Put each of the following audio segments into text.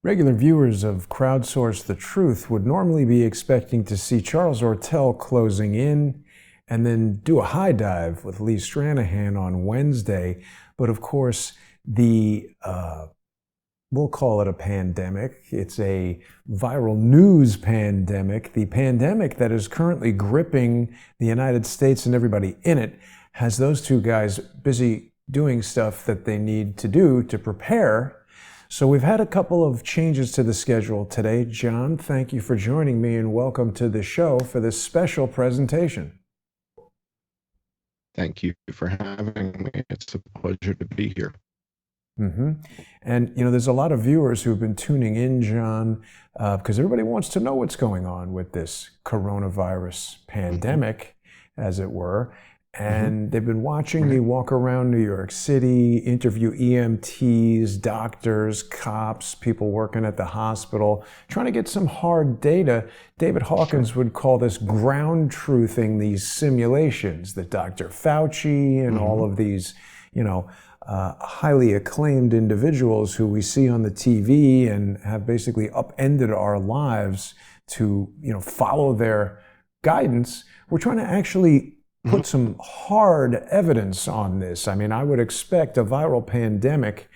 Regular viewers of Crowdsource the Truth would normally be expecting to see Charles Ortel closing in and then do a high dive with Lee Stranahan on Wednesday. But of course, we'll call it a pandemic. It's a viral news pandemic. The pandemic that is currently gripping the United States and everybody in it has those two guys busy doing stuff that they need to do to prepare. So we've had a couple of changes to the schedule today. John, thank you for joining me and welcome to the show for this special presentation. Thank you for having me. It's a pleasure to be here. And, there's a lot of viewers who've been tuning in, John, because everybody wants to know what's going on with this coronavirus pandemic, as it were. And they've been watching me walk around New York City, interview EMTs, doctors, cops, people working at the hospital, trying to get some hard data. David Hawkins would call this ground truthing these simulations that Dr. Fauci and all of these, highly acclaimed individuals who we see on the TV and have basically upended our lives to, follow their guidance. We're trying to actually put some hard evidence on this. I mean, I would expect a viral pandemic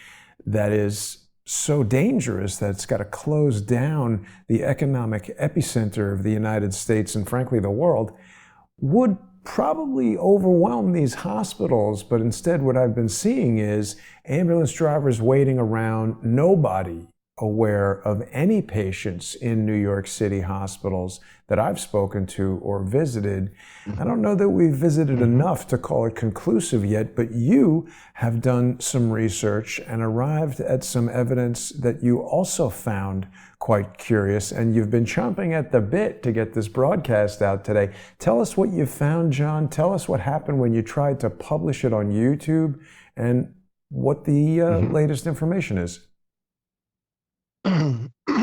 that is so dangerous that it's got to close down the economic epicenter of the United States and frankly the world would probably overwhelm these hospitals. But instead what I've been seeing is ambulance drivers waiting around, nobody aware of any patients in New York City hospitals that I've spoken to or visited. I don't know that we've visited enough to call it conclusive yet, but you have done some research and arrived at some evidence that you also found quite curious, and you've been chomping at the bit to get this broadcast out today. Tell us what you found, John. Tell us what happened when you tried to publish it on YouTube and what the latest information is.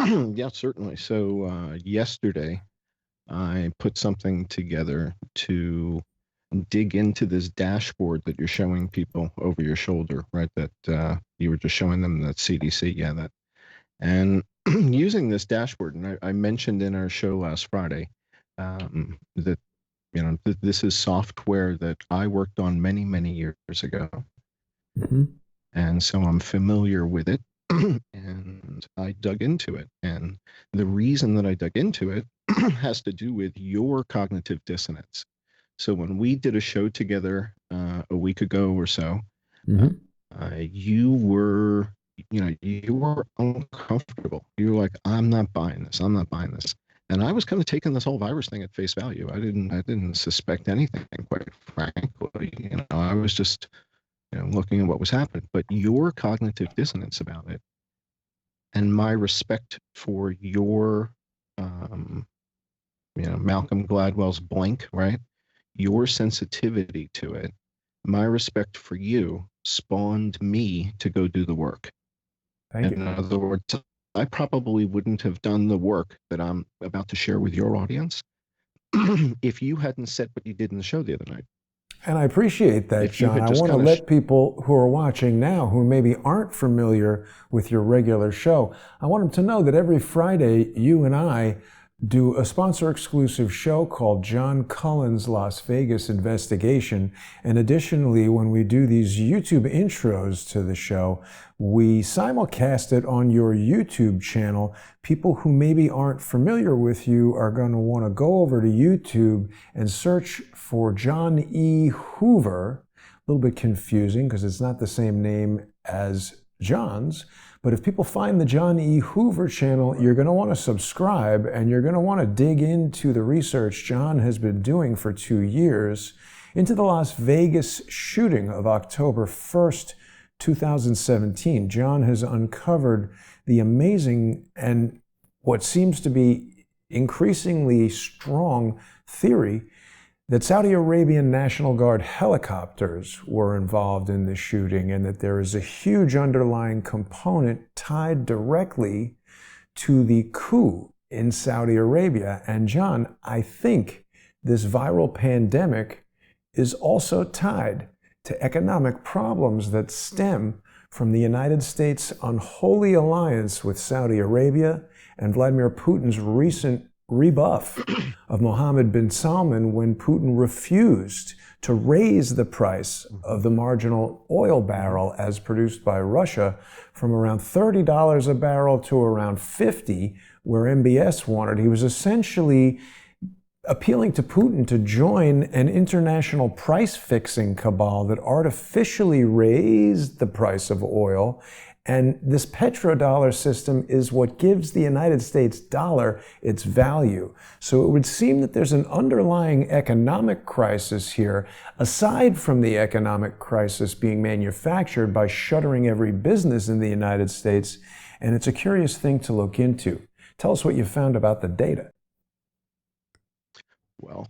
Yeah, certainly. So yesterday, I put something together to dig into this dashboard that you're showing people over your shoulder, right? That you were just showing them that CDC, yeah, that. And using this dashboard, and I mentioned in our show last Friday that this is software that I worked on many, many years ago, and so I'm familiar with it. And I dug into it. And the reason that I dug into it has to do with your cognitive dissonance. So when we did a show together a week ago or so, you were uncomfortable. You were like, I'm not buying this. I'm not buying this. And I was kind of taking this whole virus thing at face value. I didn't suspect anything, quite frankly. I was just looking at what was happening. But your cognitive dissonance about it, and my respect for your, Malcolm Gladwell's Blink, right? Your sensitivity to it, my respect for you spawned me to go do the work. Thank you. In other words, I probably wouldn't have done the work that I'm about to share with your audience if you hadn't said what you did in the show the other night. And I appreciate that, John. I want to let people who are watching now, who maybe aren't familiar with your regular show, I want them to know that every Friday, you and I do a sponsor-exclusive show called John Cullen's Las Vegas Investigation. And additionally, when we do these YouTube intros to the show, we simulcast it on your YouTube channel. People who maybe aren't familiar with you are going to want to go over to YouTube and search for John E. Hoover. A little bit confusing because it's not the same name as John's. But if people find the John E. Hoover channel, you're going to want to subscribe and you're going to want to dig into the research John has been doing for 2 years into the Las Vegas shooting of October 1st, 2017. John has uncovered the amazing and what seems to be increasingly strong theory that Saudi Arabian National Guard helicopters were involved in the shooting and that there is a huge underlying component tied directly to the coup in Saudi Arabia. And John, I think this viral pandemic is also tied to economic problems that stem from the United States' unholy alliance with Saudi Arabia and Vladimir Putin's recent rebuff of Mohammed bin Salman when Putin refused to raise the price of the marginal oil barrel as produced by Russia from around $30 a barrel to around $50, where MBS wanted. He was essentially appealing to Putin to join an international price-fixing cabal that artificially raised the price of oil. And this petrodollar system is what gives the United States dollar its value. So it would seem that there's an underlying economic crisis here, aside from the economic crisis being manufactured by shuttering every business in the United States. And it's a curious thing to look into. Tell us what you found about the data. Well,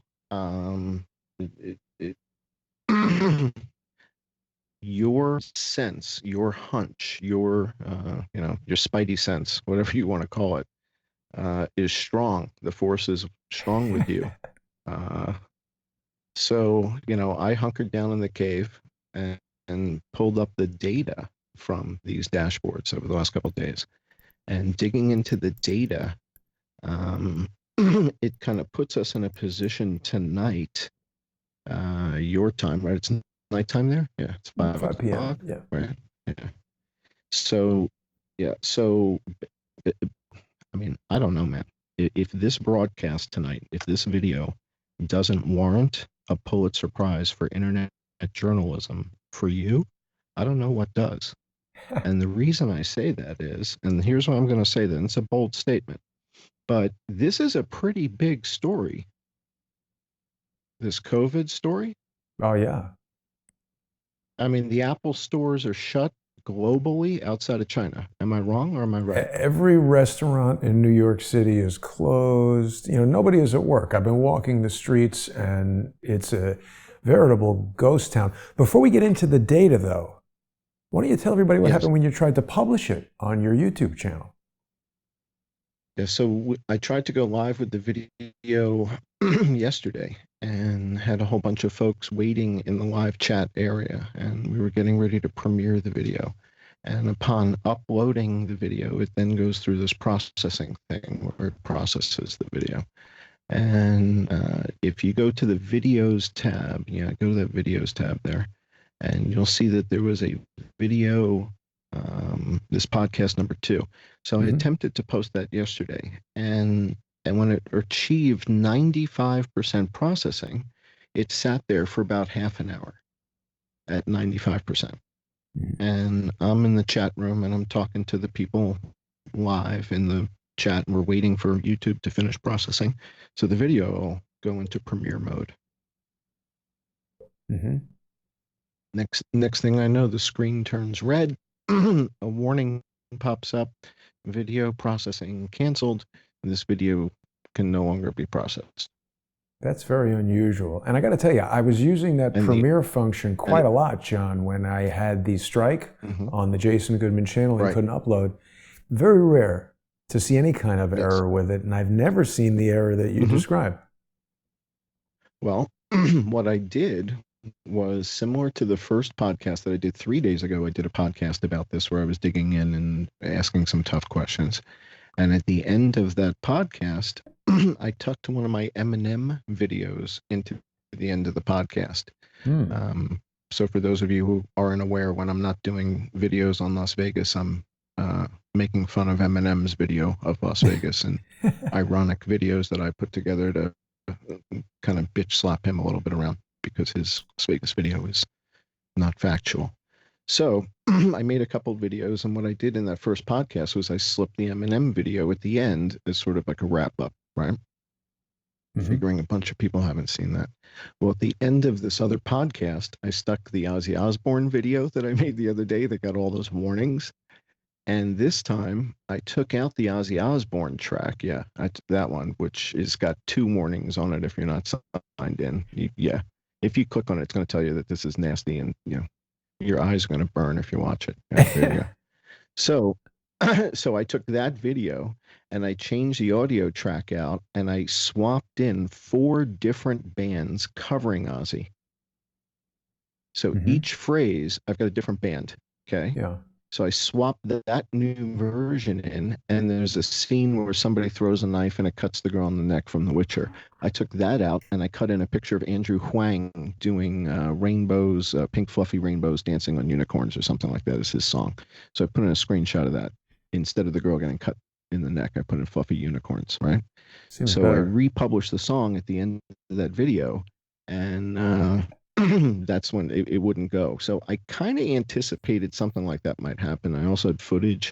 your sense, your hunch, your your spidey sense, whatever you want to call it, is strong. The force is strong with you. So I hunkered down in the cave and pulled up the data from these dashboards over the last couple of days, and digging into the data. It kind of puts us in a position tonight, your time, right? It's nighttime there? Yeah, it's 5 p.m. o'clock. Yeah. Right. Yeah. So, I mean, I don't know, man. If this broadcast tonight, if this video doesn't warrant a Pulitzer Prize for internet journalism for you, I don't know what does. And the reason I say that is, and here's what I'm going to say then, it's a bold statement. But this is a pretty big story, this COVID story. Oh, yeah. I mean, the Apple stores are shut globally outside of China. Am I wrong or am I right? Every restaurant in New York City is closed. Nobody is at work. I've been walking the streets and it's a veritable ghost town. Before we get into the data, though, why don't you tell everybody what happened when you tried to publish it on your YouTube channel? Yeah, so I tried to go live with the video yesterday and had a whole bunch of folks waiting in the live chat area, and we were getting ready to premiere the video. And upon uploading the video, it then goes through this processing thing where it processes the video. And if you go to the videos tab, go to that videos tab there, and you'll see that there was a video, this podcast number 2. So I attempted to post that yesterday, and when it achieved 95% processing, it sat there for about half an hour at 95%. And I'm in the chat room and I'm talking to the people live in the chat, and we're waiting for YouTube to finish processing. So the video will go into premiere mode. Next thing I know, the screen turns red. A warning pops up. Video processing canceled. This video can no longer be processed. That's very unusual. And I got to tell you, I was using that premiere function quite a lot, John, when I had the strike on the Jason Goodman channel and couldn't upload. Very rare to see any kind of error with it. And I've never seen the error that you described. Well, what I did was similar to the first podcast that I did 3 days ago. I did a podcast about this where I was digging in and asking some tough questions. And at the end of that podcast, I tucked one of my M&M videos into the end of the podcast. So for those of you who aren't aware, when I'm not doing videos on Las Vegas, I'm making fun of Eminem's video of Las Vegas and ironic videos that I put together to kind of bitch slap him a little bit around, because his Las Vegas video is not factual. So I made a couple videos, and what I did in that first podcast was I slipped the M&M video at the end as sort of like a wrap up, right? Figuring a bunch of people haven't seen that. Well, at the end of this other podcast, I stuck the Ozzy Osbourne video that I made the other day that got all those warnings. And this time I took out the Ozzy Osbourne track. Yeah, that one, which has got 2 warnings on it if you're not signed in. If you click on it, it's going to tell you that this is nasty, and your eyes are going to burn if you watch it. Yeah, there you go. So I took that video and I changed the audio track out, and I swapped in 4 different bands covering Ozzy. So each phrase, I've got a different band. Okay. Yeah. So I swapped that new version in, and there's a scene where somebody throws a knife and it cuts the girl in the neck from The Witcher. I took that out and I cut in a picture of Andrew Huang doing rainbows, pink fluffy rainbows dancing on unicorns or something like that is his song. So I put in a screenshot of that. Instead of the girl getting cut in the neck, I put in fluffy unicorns, right? Seems So I better. republished the song at the end of that video, and that's when it wouldn't go. So I kind of anticipated something like that might happen. I also had footage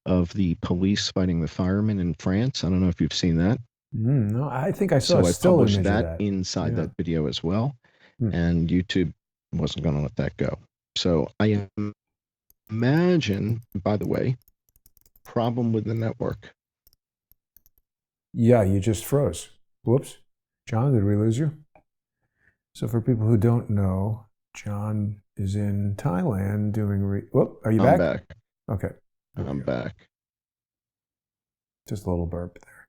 of the police fighting the firemen in France. I don't know if you've seen that. No, I think I saw a So I still published image of that that. inside Yeah. that video as well, Hmm. and YouTube wasn't going to let that go. So I imagine, by the way, problem with the network. Yeah, you just froze. Whoops. John, did we lose you? So for people who don't know, John is in Thailand doing. Whoop, are you I'm back? back. Okay, there we I'm go. back. Just a little burp there.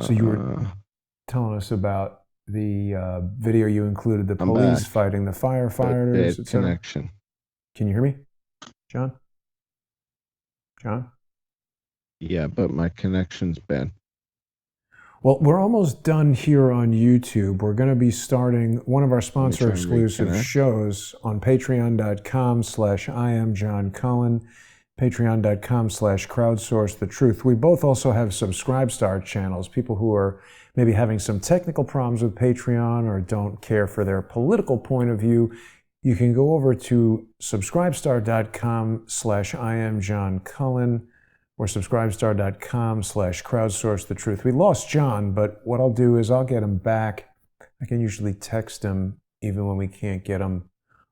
So you were Uh, telling us about the video you included, the I'm police back, fighting the but firefighters, bad etc. connection. Can you hear me, John? John? Yeah, but my connection's bad. Well, we're almost done here on YouTube. We're going to be starting one of our Let me sponsor try and exclusive reconnect. shows on patreon.com/I am John Cullen, patreon.com/crowdsource the truth. We both also have Subscribestar channels. People who are maybe having some technical problems with Patreon or don't care for their political point of view, you can go over to subscribestar.com/I am John Cullen or subscribestar.com/crowdsource the truth. We lost John, but what I'll do is I'll get him back. I can usually text him even when we can't get him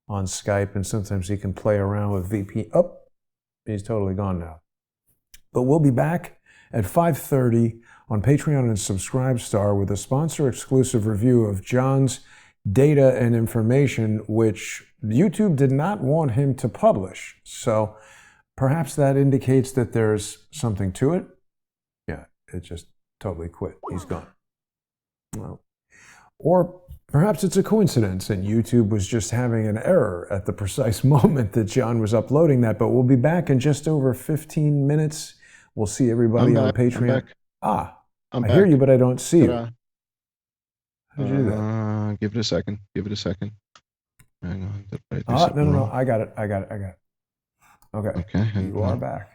on Skype, and sometimes he can play around with VP. Oh, he's totally gone now. But we'll be back at 5:30 on Patreon and Subscribestar with a sponsor exclusive review of John's data and information, which YouTube did not want him to publish. So perhaps that indicates that there's something to it. Yeah, it just totally quit. He's gone. Well, or perhaps it's a coincidence and YouTube was just having an error at the precise moment that John was uploading that. But we'll be back in just over 15 minutes. We'll see I'm everybody on back. I'm Patreon. back. Ah, I'm I hear you, back. but I don't see you. Ta-da. How did you do that? Give it a second. Give it a second. Hang on. Did I do Ah, no, something no, no. wrong? I got it. I got it. I got it. Okay. Okay, hang You are on. back.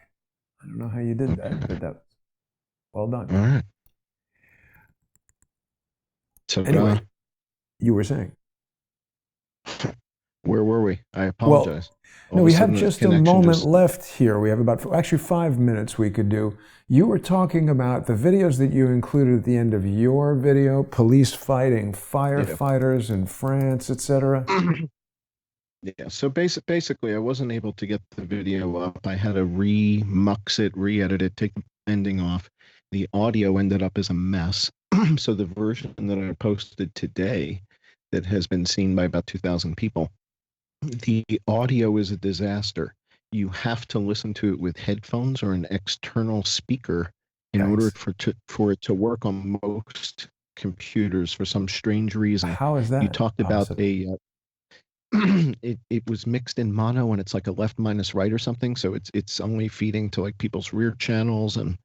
I don't know how you did that, Okay. but that was well done. All right. Ta-da. Anyway, you were saying. Where were we? I Well, apologize. All no, of a we have sudden, the just a connection moment just. left here. We have about actually 5 minutes we could do. You were talking about the videos that you included at the end of your video, police fighting firefighters in France, etc. Yeah. So basically, I wasn't able to get the video up. I had to remux it, re-edit it, take the ending off. The audio ended up as a mess. So the version that I posted today, that has been seen by about 2,000 people, the audio is a disaster. You have to listen to it with headphones or an external speaker in order Yikes. for it to work on most computers for some strange reason. How is You that talked about possible? it was mixed in mono and it's like a left minus right or something, so it's only feeding to like people's rear channels, and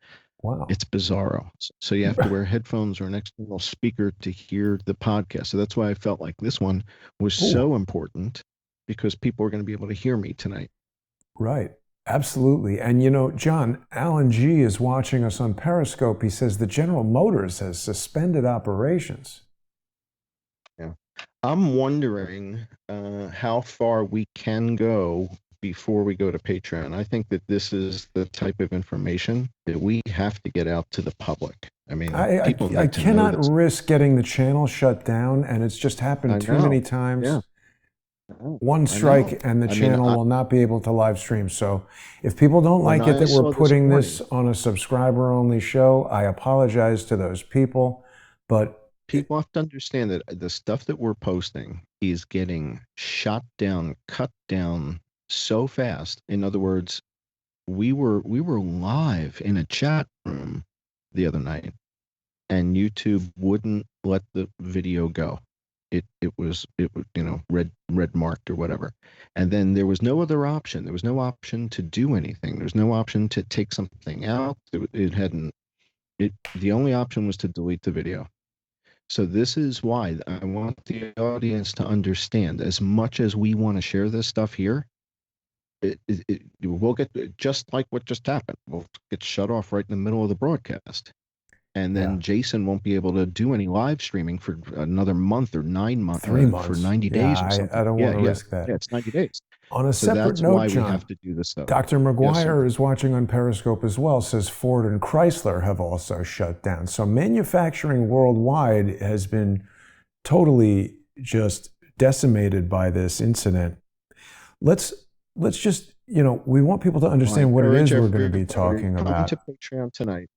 Wow. it's bizarro. So you have to wear headphones or an external speaker to hear the podcast. So that's why I felt like this one was Oh, so important, because people are going to be able to hear me tonight. right. Absolutely. And you know, John, Alan G is watching us on Periscope. He says the General Motors has suspended operations. Yeah. I'm wondering how far we can go before we go to Patreon. I think that this is the type of information that we have to get out to the public. I mean, I, people I, I need to know cannot this. risk getting the channel shut down, and it's just happened I too many know. times. Yeah. I One know. strike and the I mean, channel will not be able to live stream. So if people don't when like it I that we're saw this putting this morning, on a subscriber only show, I apologize to those people. But people have to understand that the stuff that we're posting is getting shot down, cut down so fast. In other words, we were live in a chat room the other night, and YouTube wouldn't let the video go. it was red marked or whatever. And then there was no other option. There was no option to do anything. There was no option to take something out. It hadn't. It The only option was to delete the video. So this is why I want the audience to understand. As much as we want to share this stuff here, we'll get, just like what just happened. We'll get shut off right in the middle of the broadcast, and then Yeah. Jason won't be able to do any live streaming for another month or 9 months, Three for months. 90 Yeah, days or something. I don't Yeah, want to yeah, risk that. yeah. It's 90 days. On a So separate that's note, why we have John, to do this stuff. Dr. Yes, sir. McGuire is watching on Periscope as well, says Ford and Chrysler have also shut down. So manufacturing worldwide has been totally just decimated by this incident. Let's just, we want people to understand what it is we're going to be talking Come about. to Patreon tonight.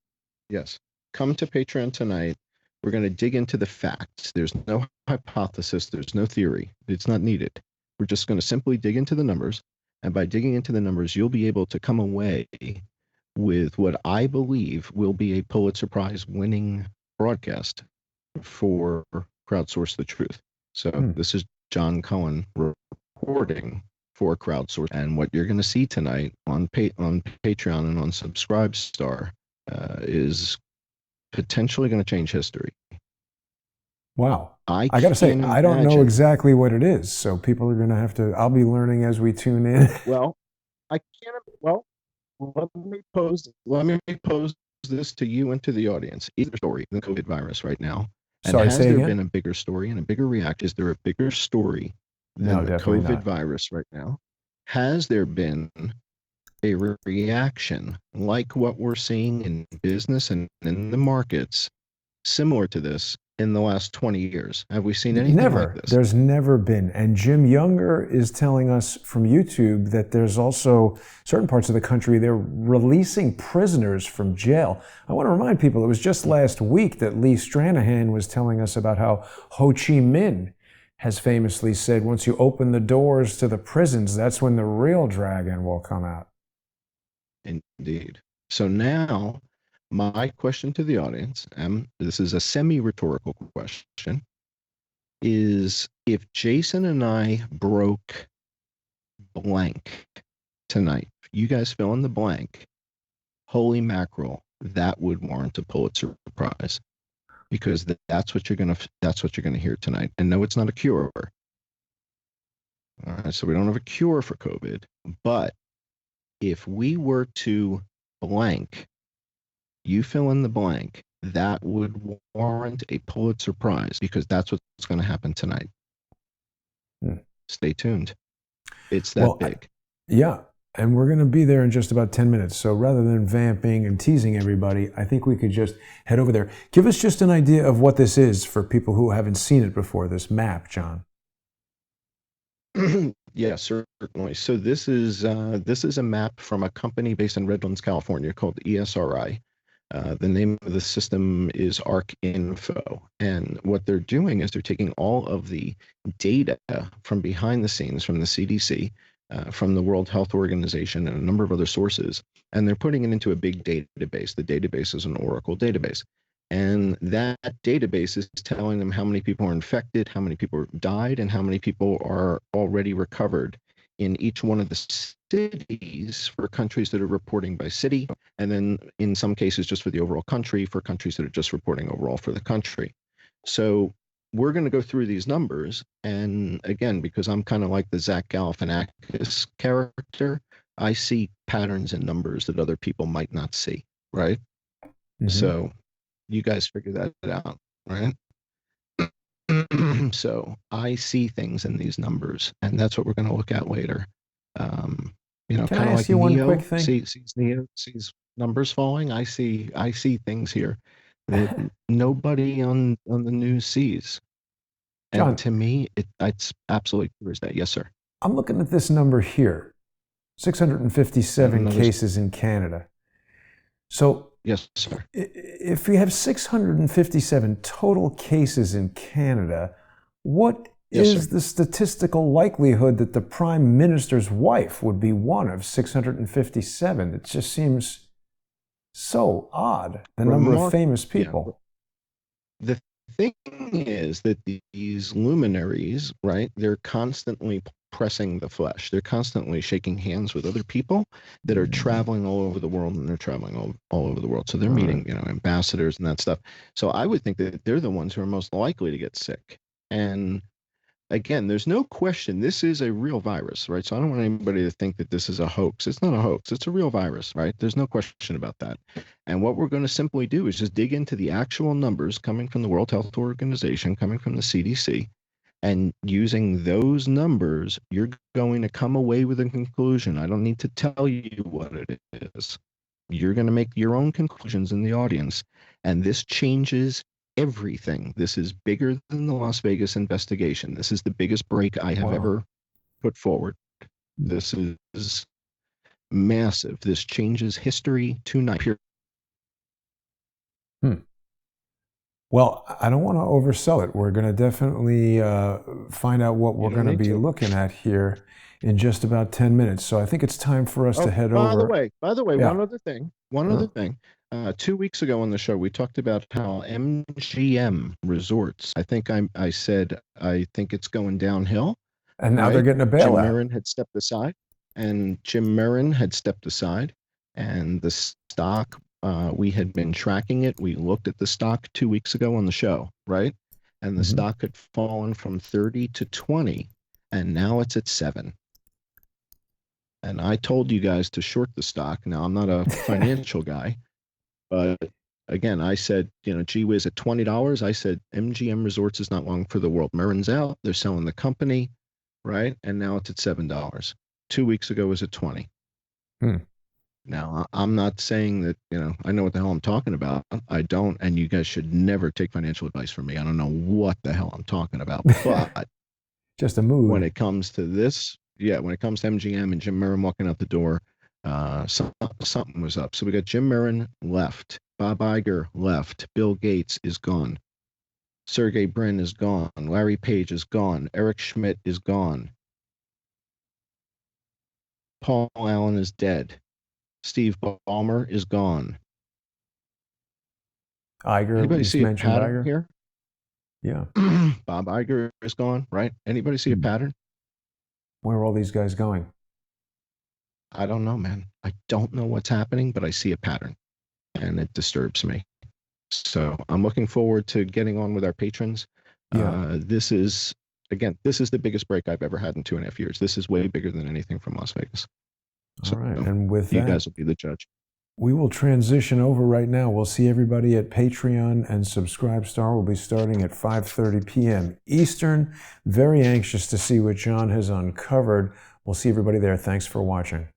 Yes. Come to Patreon tonight. We're going to dig into the facts. There's no hypothesis. There's no theory. It's not needed. We're just going to simply dig into the numbers. And by digging into the numbers, you'll be able to come away with what I believe will be a Pulitzer Prize winning broadcast for Crowdsource the Truth. So this is John Cullen reporting for Crowdsource. And what you're going to see tonight on Patreon and on Subscribestar is potentially going to change history. Wow. I got to say, I don't know imagine- exactly what it is. So people are going to have to, I'll be learning as we tune in. Well, I can't. Well, let me pose this to you and to the audience. Is there a story than the COVID virus right now? And Sorry, has say there again? been a bigger story and a bigger reaction? Is there a bigger story than No, the definitely COVID not. virus right now? Has there been a reaction like what we're seeing in business and in the markets, similar to this in the last 20 years? Have we seen anything Never. like this? There's never been. And Jim Younger is telling us from YouTube that there's also certain parts of the country, they're releasing prisoners from jail. I want to remind people, it was just last week that Lee Stranahan was telling us about how Ho Chi Minh has famously said, once you open the doors to the prisons, that's when the real dragon will come out. Indeed. So now, my question to the audience, and this is a semi-rhetorical question, is if Jason and I broke blank tonight, you guys fill in the blank, holy mackerel, that would warrant a Pulitzer Prize, because that's what you're gonna hear tonight. And no, it's not a cure. All right, so we don't have a cure for COVID, but if we were to blank, you fill in the blank, that would warrant a Pulitzer Prize, because that's what's going to happen tonight. Stay tuned. It's that big. Yeah, and we're going to be there in just about 10 minutes. So rather than vamping and teasing everybody, I think we could just head over there. Give us just an idea of what this is for people who haven't seen it before, this map, John. Yeah, certainly. So this is a map from a company based in Redlands, California, called ESRI. The name of the system is ArcInfo, and what they're doing is they're taking all of the data from behind the scenes, from the CDC, from the World Health Organization, and a number of other sources, and they're putting it into a big database. The database is an Oracle database. And that database is telling them how many people are infected, how many people died, and how many people are already recovered in each one of the cities for countries that are reporting by city, and then in some cases just for the overall country, for countries that are just reporting overall for the country. So we're going to go through these numbers, and again, because I'm kind of like the Zach Galifianakis character, I see patterns in numbers that other people might not see, right? Mm-hmm. So you guys figure that out, right? So I see things in these numbers, and that's what we're going to look at later. Can kind I of ask like you Neo one quick thing? sees Neo, sees numbers falling. I see things here that nobody on the news sees. And John, to me, it's absolutely clear as that. Yes, sir. I'm looking at this number here, 657 cases in Canada. So yes, sir. If we have 657 total cases in Canada, what is the statistical likelihood that the Prime Minister's wife would be one of 657? It just seems so odd, the number of famous people. Yeah. The thing is that these luminaries, right, they're constantly pressing the flesh. They're constantly shaking hands with other people that are traveling all over the world, and they're traveling all over the world. So they're All right. meeting, ambassadors and that stuff. So I would think that they're the ones who are most likely to get sick. And again, there's no question this is a real virus, right? So I don't want anybody to think that this is a hoax. It's not a hoax. It's a real virus, right? There's no question about that. And what we're going to simply do is just dig into the actual numbers coming from the World Health Organization, coming from the CDC, and using those numbers, you're going to come away with a conclusion. I don't need to tell you what it is. You're going to make your own conclusions in the audience. And this changes everything. This is bigger than the Las Vegas investigation. This is the biggest break I have Wow. ever put forward. This is massive. This changes history tonight. Hmm. Well, I don't want to oversell it. We're going to definitely find out what You we're don't going to need be to. looking at here in just about 10 minutes. So I think it's time for us to Oh, head over. by the way, Yeah. one other thing. One Uh, other thing. 2 weeks ago on the show, we talked about how MGM Resorts. I said I think it's going downhill, and now they're right? getting a Jim bailout. Marin had stepped aside, and the stock. We had been tracking it. We looked at the stock 2 weeks ago on the show, right? And the Mhm. stock had fallen from 30 to 20, and now it's at 7. And I told you guys to short the stock. Now, I'm not a financial guy, but again, I said, gee whiz, at $20, I said MGM Resorts is not long for the world. Marin's out. They're selling the company, right? And now it's at $7. 2 weeks ago it was at 20. Hmm. Now, I'm not saying that, I know what the hell I'm talking about. I don't, and you guys should never take financial advice from me. I don't know what the hell I'm talking about. But Just a when mood. it comes to this, yeah, when it comes to MGM and Jim Marin walking out the door, something was up. So we got Jim Marin left, Bob Iger left, Bill Gates is gone, Sergey Brin is gone, Larry Page is gone, Eric Schmidt is gone, Paul Allen is dead, Steve Ballmer is gone. Iger, Anybody you just see a mentioned pattern Iger. here? Yeah. Bob Iger is gone, right? Anybody see a Hmm. pattern? Where are all these guys going? I don't know, man. I don't know what's happening, but I see a pattern, and it disturbs me. So I'm looking forward to getting on with our patrons. Yeah. This is the biggest break I've ever had in 2.5 years. This is way bigger than anything from Las Vegas. All So right. And with you that, guys will be the judge. we will transition over right now. We'll see everybody at Patreon and Subscribestar. We'll be starting at 5:30 p.m. Eastern. Very anxious to see what John has uncovered. We'll see everybody there. Thanks for watching.